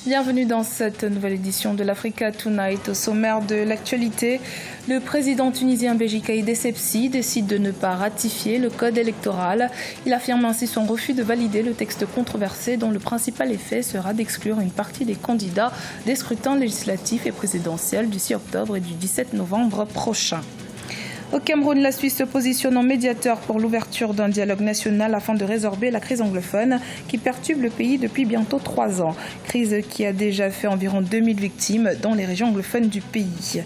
Bienvenue dans cette nouvelle édition de l'Africa Tonight. Au sommaire de l'actualité, le président tunisien Béji Caïd Essebsi décide de ne pas ratifier le code électoral. Il affirme ainsi son refus de valider le texte controversé dont le principal effet sera d'exclure une partie des candidats des scrutins législatifs et présidentiels du 6 octobre et du 17 novembre prochain. Au Cameroun, la Suisse se positionne en médiateur pour l'ouverture d'un dialogue national afin de résorber la crise anglophone qui perturbe le pays depuis bientôt 3 ans. Crise qui a déjà fait environ 2000 victimes dans les régions anglophones du pays.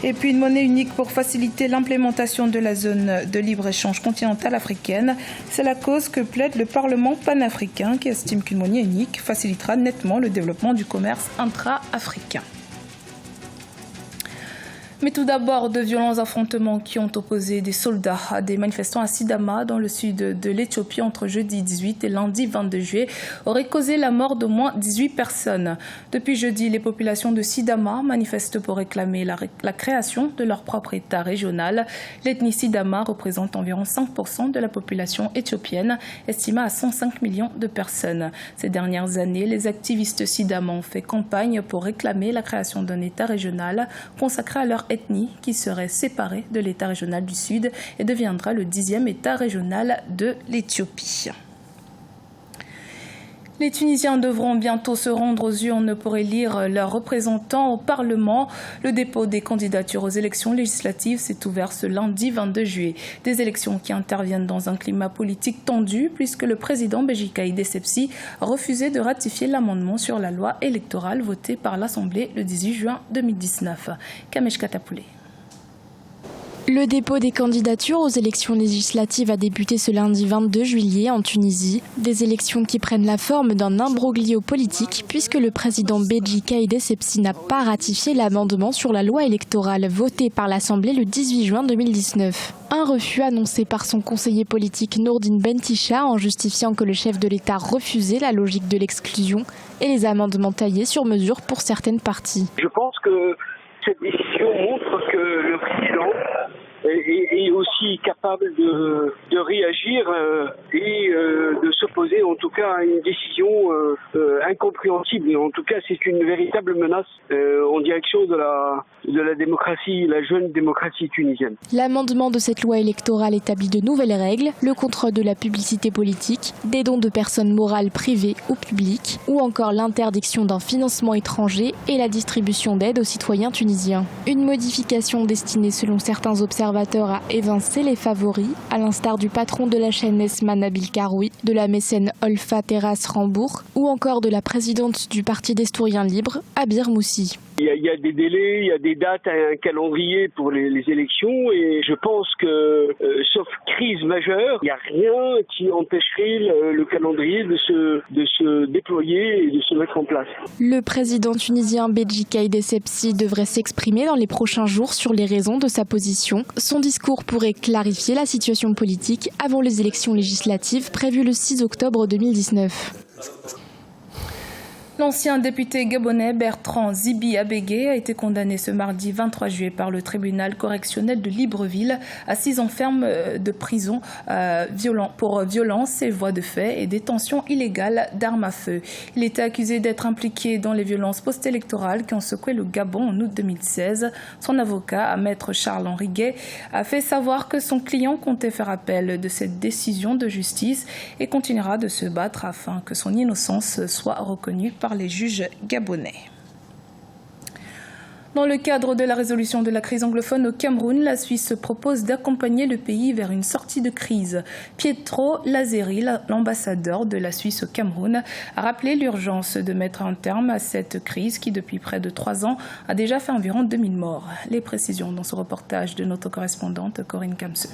Et puis une monnaie unique pour faciliter l'implémentation de la zone de libre-échange continentale africaine. C'est la cause que plaide le Parlement panafricain qui estime qu'une monnaie unique facilitera nettement le développement du commerce intra-africain. Mais tout d'abord, de violents affrontements qui ont opposé des soldats à des manifestants à Sidama, dans le sud de l'Éthiopie, entre jeudi 18 et lundi 22 juillet, auraient causé la mort d'au moins 18 personnes. Depuis jeudi, les populations de Sidama manifestent pour réclamer la création de leur propre État régional. L'ethnie Sidama représente environ 5% de la population éthiopienne, estimée à 105 millions de personnes. Ces dernières années, les activistes Sidama ont fait campagne pour réclamer la création d'un État régional consacré à leur ethnie qui serait séparée de l'État régional du Sud et deviendra le 10e État régional de l'Éthiopie. Les Tunisiens devront bientôt se rendre aux urnes pour élire leurs représentants au Parlement. Le dépôt des candidatures aux élections législatives s'est ouvert ce lundi 22 juillet. Des élections qui interviennent dans un climat politique tendu puisque le président Béji Caïd Essebsi a refusé de ratifier l'amendement sur la loi électorale votée par l'Assemblée le 18 juin 2019. Kamesh Katapoulé. Le dépôt des candidatures aux élections législatives a débuté ce lundi 22 juillet en Tunisie. Des élections qui prennent la forme d'un imbroglio politique puisque le président Béji Caïd Essebsi n'a pas ratifié l'amendement sur la loi électorale votée par l'Assemblée le 18 juin 2019. Un refus annoncé par son conseiller politique Nourdine Bentisha en justifiant que le chef de l'État refusait la logique de l'exclusion et les amendements taillés sur mesure pour certaines parties. Je pense que cette décision montre que le président est aussi capable de réagir et de s'opposer en tout cas à une décision incompréhensible. En tout cas, c'est une véritable menace en direction de la démocratie, la jeune démocratie tunisienne. L'amendement de cette loi électorale établit de nouvelles règles, le contrôle de la publicité politique, des dons de personnes morales privées ou publiques, ou encore l'interdiction d'un financement étranger et la distribution d'aide aux citoyens tunisiens. Une modification destinée selon certains observateurs à évincer les favoris, à l'instar du patron de la chaîne Esma Nabil Karoui, de la mécène Olfa Terras Rambourg ou encore de la présidente du Parti d'Estouriens Libres, Abir Moussi. Il y a des délais, il y a des dates, un calendrier pour les élections et je pense que, sauf crise majeure, il n'y a rien qui empêcherait le calendrier de se déployer et de se mettre en place. Le président tunisien Béji Caïd Essebsi devrait s'exprimer dans les prochains jours sur les raisons de sa position. Son discours pourrait clarifier la situation politique avant les élections législatives prévues le 6 octobre 2019. L'ancien député gabonais Bertrand Zibi Abégué a été condamné ce mardi 23 juillet par le tribunal correctionnel de Libreville à 6 ans ferme de prison pour violence et voies de fait et détention illégale d'armes à feu. Il était accusé d'être impliqué dans les violences post-électorales qui ont secoué le Gabon en août 2016. Son avocat, maître Charles-Henri Guay, a fait savoir que son client comptait faire appel de cette décision de justice et continuera de se battre afin que son innocence soit reconnue par les juges gabonais. Dans le cadre de la résolution de la crise anglophone au Cameroun, la Suisse propose d'accompagner le pays vers une sortie de crise. Pietro Lazzeri, l'ambassadeur de la Suisse au Cameroun, a rappelé l'urgence de mettre un terme à cette crise qui, depuis près de 3 ans, a déjà fait environ 2000 morts. Les précisions dans ce reportage de notre correspondante Corinne Kamseux.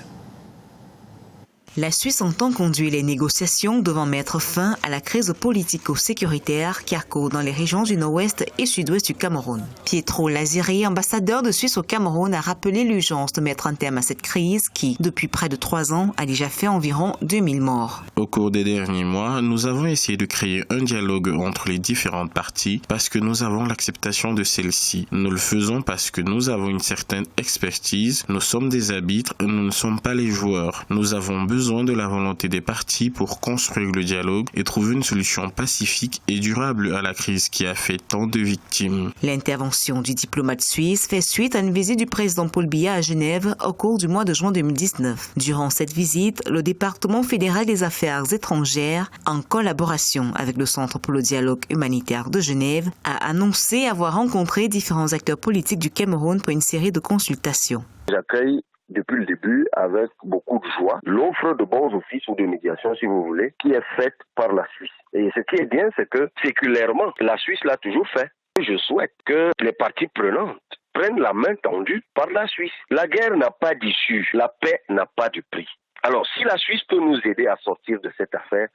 La Suisse entend conduire les négociations devant mettre fin à la crise politico-sécuritaire qui accourt dans les régions du nord-ouest et sud-ouest du Cameroun. Pietro Lazzeri, ambassadeur de Suisse au Cameroun, a rappelé l'urgence de mettre un terme à cette crise qui, depuis près de 3 ans, a déjà fait environ 2000 morts. Au cours des derniers mois, nous avons essayé de créer un dialogue entre les différentes parties parce que nous avons l'acceptation de celle-ci. Nous le faisons parce que nous avons une certaine expertise, nous sommes des arbitres, nous ne sommes pas les joueurs. Nous avons besoin besoin de la volonté des parties pour construire le dialogue et trouver une solution pacifique et durable à la crise qui a fait tant de victimes. L'intervention du diplomate suisse fait suite à une visite du président Paul Biya à Genève au cours du mois de juin 2019. Durant cette visite, le département fédéral des affaires étrangères, en collaboration avec le Centre pour le dialogue humanitaire de Genève, a annoncé avoir rencontré différents acteurs politiques du Cameroun pour une série de consultations. J'accueille depuis le début avec beaucoup de joie l'offre de bons offices ou de médiation, si vous voulez, qui est faite par la Suisse. Et ce qui est bien, c'est que séculairement, la Suisse l'a toujours fait. Je souhaite que les parties prenantes prennent la main tendue par la Suisse. La guerre n'a pas d'issue, la paix n'a pas de prix. Alors si la Suisse peut nous aider à sortir de cette affaire,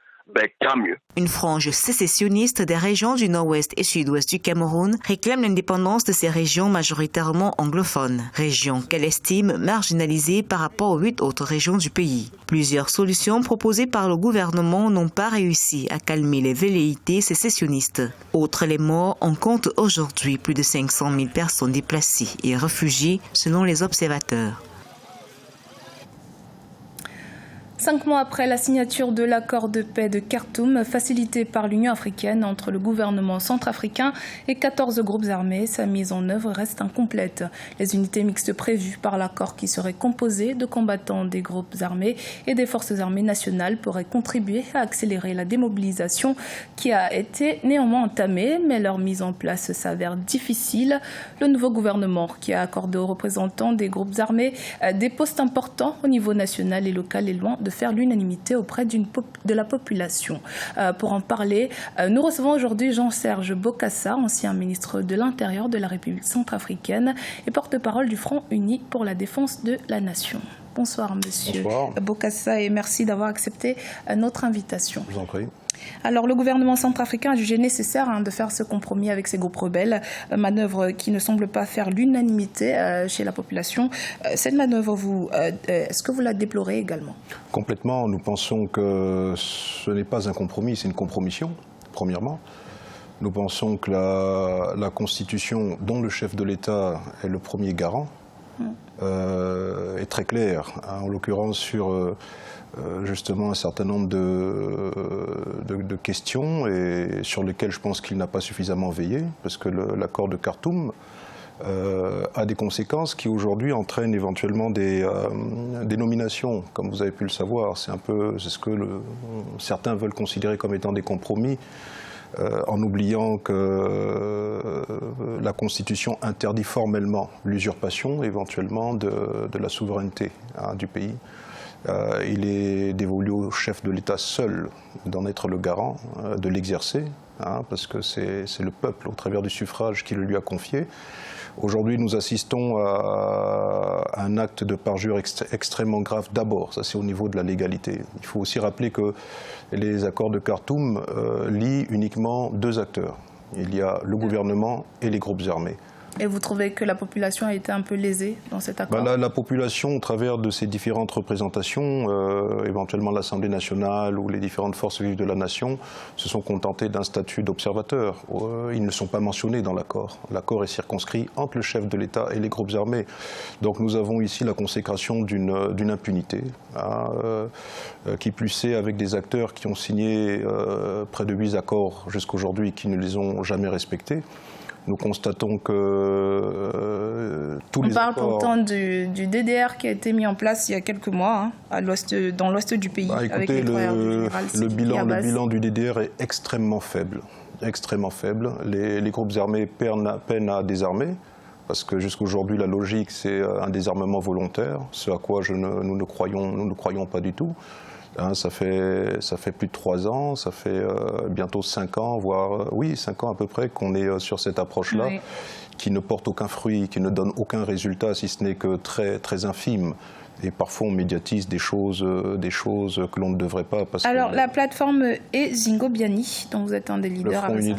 tant mieux. Une frange sécessionniste des régions du nord-ouest et sud-ouest du Cameroun réclame l'indépendance de ces régions majoritairement anglophones, régions qu'elle estime marginalisées par rapport aux 8 autres régions du pays. Plusieurs solutions proposées par le gouvernement n'ont pas réussi à calmer les velléités sécessionnistes. Outre les morts, on compte aujourd'hui plus de 500 000 personnes déplacées et réfugiées selon les observateurs. 5 mois après la signature de l'accord de paix de Khartoum, facilité par l'Union africaine entre le gouvernement centrafricain et 14 groupes armés, sa mise en œuvre reste incomplète. Les unités mixtes prévues par l'accord, qui seraient composées de combattants des groupes armés et des forces armées nationales, pourraient contribuer à accélérer la démobilisation qui a été néanmoins entamée, mais leur mise en place s'avère difficile. Le nouveau gouvernement, qui a accordé aux représentants des groupes armés des postes importants au niveau national et local, est loin de faire l'unanimité auprès de la population. Pour en parler, nous recevons aujourd'hui Jean-Serge Bokassa, ancien ministre de l'Intérieur de la République centrafricaine et porte-parole du Front uni pour la défense de la nation. Bonsoir, monsieur Bokassa, et merci d'avoir accepté notre invitation. Je vous en prie. Alors, le gouvernement centrafricain a jugé nécessaire de faire ce compromis avec ces groupes rebelles, manœuvre qui ne semble pas faire l'unanimité chez la population. Cette manœuvre, est-ce que vous la déplorez également? Complètement. Nous pensons que ce n'est pas un compromis, c'est une compromission, premièrement. Nous pensons que la Constitution, dont le chef de l'État est le premier garant, est très claire, en l'occurrence sur justement un certain nombre de questions et sur lesquelles je pense qu'il n'a pas suffisamment veillé, parce que l'accord de Khartoum a des conséquences qui aujourd'hui entraînent éventuellement des nominations, comme vous avez pu le savoir. C'est ce que certains veulent considérer comme étant des compromis, en oubliant que la Constitution interdit formellement l'usurpation éventuellement de la souveraineté du pays. Il est dévolu au chef de l'État seul d'en être le garant, de l'exercer, parce que c'est le peuple, au travers du suffrage, qui le lui a confié. Aujourd'hui, nous assistons à un acte de parjure extrêmement grave. D'abord, ça c'est au niveau de la légalité. Il faut aussi rappeler que les accords de Khartoum lient uniquement 2 acteurs. Il y a le gouvernement et les groupes armés. Et vous trouvez que la population a été un peu lésée dans cet accord? La population, au travers de ces différentes représentations, éventuellement l'Assemblée nationale ou les différentes forces vives de la nation, se sont contentés d'un statut d'observateur. Ils ne sont pas mentionnés dans l'accord. L'accord est circonscrit entre le chef de l'État et les groupes armés. Donc nous avons ici la consécration d'une impunité, qui plus est avec des acteurs qui ont signé près de 8 accords jusqu'aujourd'hui qui ne les ont jamais respectés. Nous constatons que tous les accords... On parle pourtant du DDR qui a été mis en place il y a quelques mois, dans l'ouest du pays. Écoutez, avec les le bilan du DDR est extrêmement faible. Extrêmement faible. Les groupes armés peinent à désarmer, parce que jusqu'aujourd'hui, la logique, c'est un désarmement volontaire, ce à quoi nous ne croyons pas du tout. Ça fait plus de 3 ans, ça fait bientôt 5 ans, voire 5 ans à peu près qu'on est sur cette approche-là, oui, qui ne porte aucun fruit, qui ne donne aucun résultat, si ce n'est que très, très infime. Et parfois on médiatise des choses que l'on ne devrait pas. Alors la plateforme est Zingobiani, dont vous êtes un des leaders. Le Front uni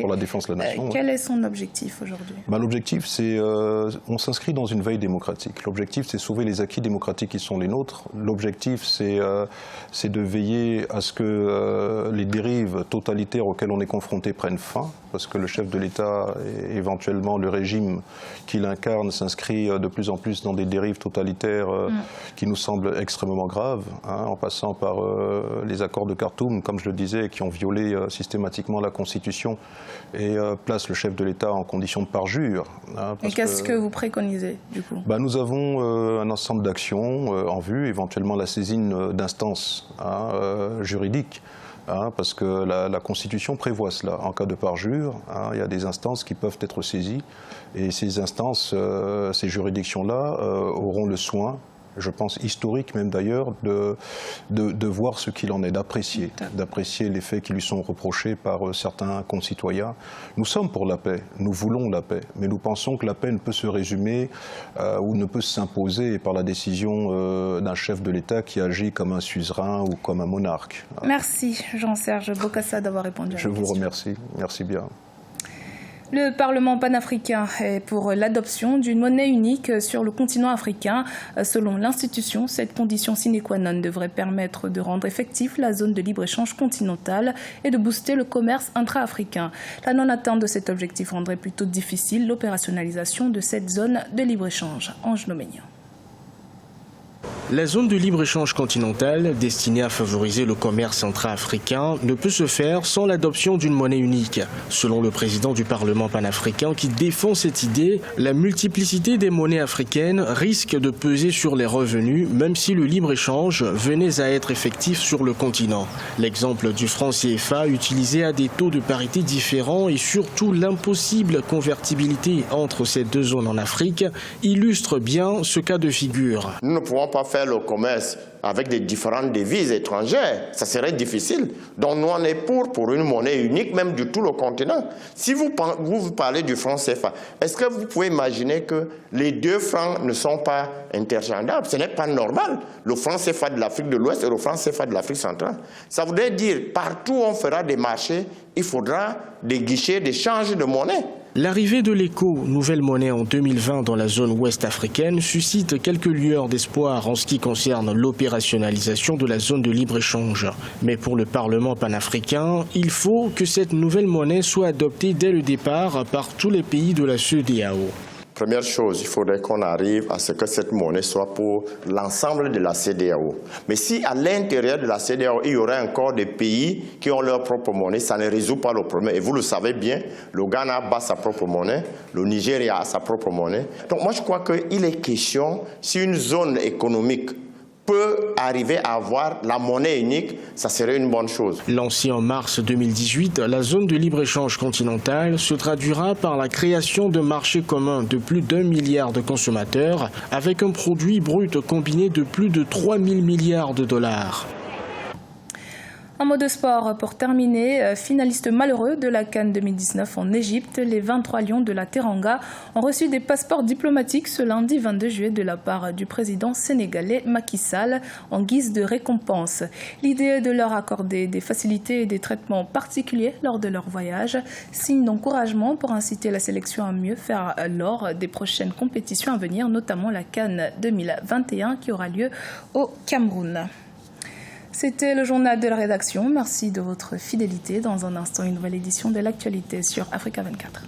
pour la défense de la nation. Quel est son objectif aujourd'hui? L'objectif, c'est, on s'inscrit dans une veille démocratique. L'objectif, c'est sauver les acquis démocratiques qui sont les nôtres. L'objectif, c'est de veiller à ce que les dérives totalitaires auxquelles on est confronté prennent fin, parce que le chef de l'État et éventuellement le régime qu'il incarne s'inscrit de plus en plus dans des dérives totalitaires qui nous semble extrêmement grave, en passant par les accords de Khartoum, comme je le disais, qui ont violé systématiquement la Constitution et placent le chef de l'État en condition de parjure. Et qu'est-ce que vous préconisez, du coup? Nous avons un ensemble d'actions en vue, éventuellement la saisine d'instances juridiques, parce que la Constitution prévoit cela. En cas de parjure, il y a des instances qui peuvent être saisies, et ces instances, ces juridictions-là auront le soin, je pense historique même d'ailleurs, de voir ce qu'il en est, d'apprécier les faits qui lui sont reprochés par certains concitoyens. Nous sommes pour la paix, nous voulons la paix, mais nous pensons que la paix ne peut se résumer ou ne peut s'imposer par la décision d'un chef de l'État qui agit comme un suzerain ou comme un monarque. Merci Jean-Serge Bokassa d'avoir répondu à la question. Je vous remercie, merci bien. Le Parlement panafricain est pour l'adoption d'une monnaie unique sur le continent africain. Selon l'institution, cette condition sine qua non devrait permettre de rendre effectif la zone de libre-échange continentale et de booster le commerce intra-africain. La non-atteinte de cet objectif rendrait plutôt difficile l'opérationnalisation de cette zone de libre-échange. Ange Noménian. La zone de libre-échange continentale, destinée à favoriser le commerce intra-africain, ne peut se faire sans l'adoption d'une monnaie unique. Selon le président du Parlement panafricain qui défend cette idée, la multiplicité des monnaies africaines risque de peser sur les revenus, même si le libre-échange venait à être effectif sur le continent. L'exemple du franc CFA utilisé à des taux de parité différents et surtout l'impossible convertibilité entre ces deux zones en Afrique illustre bien ce cas de figure. Nous ne pouvons pas faire le commerce avec des différentes devises étrangères, ça serait difficile. Donc nous on est pour une monnaie unique, même du tout le continent. Si vous parlez du franc CFA, est-ce que vous pouvez imaginer que les deux francs ne sont pas interchangeables? Ce n'est pas normal. Le franc CFA de l'Afrique de l'Ouest et le franc CFA de l'Afrique centrale. Ça voudrait dire, partout où on fera des marchés, il faudra des guichets d'échange de monnaie. L'arrivée de l'ECO, nouvelle monnaie en 2020 dans la zone ouest africaine, suscite quelques lueurs d'espoir en ce qui concerne l'opérationnalisation de la zone de libre-échange. Mais pour le Parlement panafricain, il faut que cette nouvelle monnaie soit adoptée dès le départ par tous les pays de la CEDEAO. Première chose, il faudrait qu'on arrive à ce que cette monnaie soit pour l'ensemble de la CEDEAO. Mais si à l'intérieur de la CEDEAO, il y aurait encore des pays qui ont leur propre monnaie, ça ne résout pas le problème. Et vous le savez bien, le Ghana a sa propre monnaie, le Nigeria a sa propre monnaie. Donc moi je crois qu'il est question, si une zone économique peut arriver à avoir la monnaie unique, ça serait une bonne chose. Lancée en mars 2018, la zone de libre-échange continentale se traduira par la création de marchés communs de plus d'1 milliard de consommateurs avec un produit brut combiné de plus de 3 000 milliards de dollars. En mode sport, pour terminer, finaliste malheureux de la CAN 2019 en Égypte, les 23 Lions de la Teranga ont reçu des passeports diplomatiques ce lundi 22 juillet de la part du président sénégalais Macky Sall en guise de récompense. L'idée est de leur accorder des facilités et des traitements particuliers lors de leur voyage, signe d'encouragement pour inciter la sélection à mieux faire lors des prochaines compétitions à venir, notamment la CAN 2021 qui aura lieu au Cameroun. C'était le journal de la rédaction. Merci de votre fidélité. Dans un instant, une nouvelle édition de l'actualité sur Africa 24.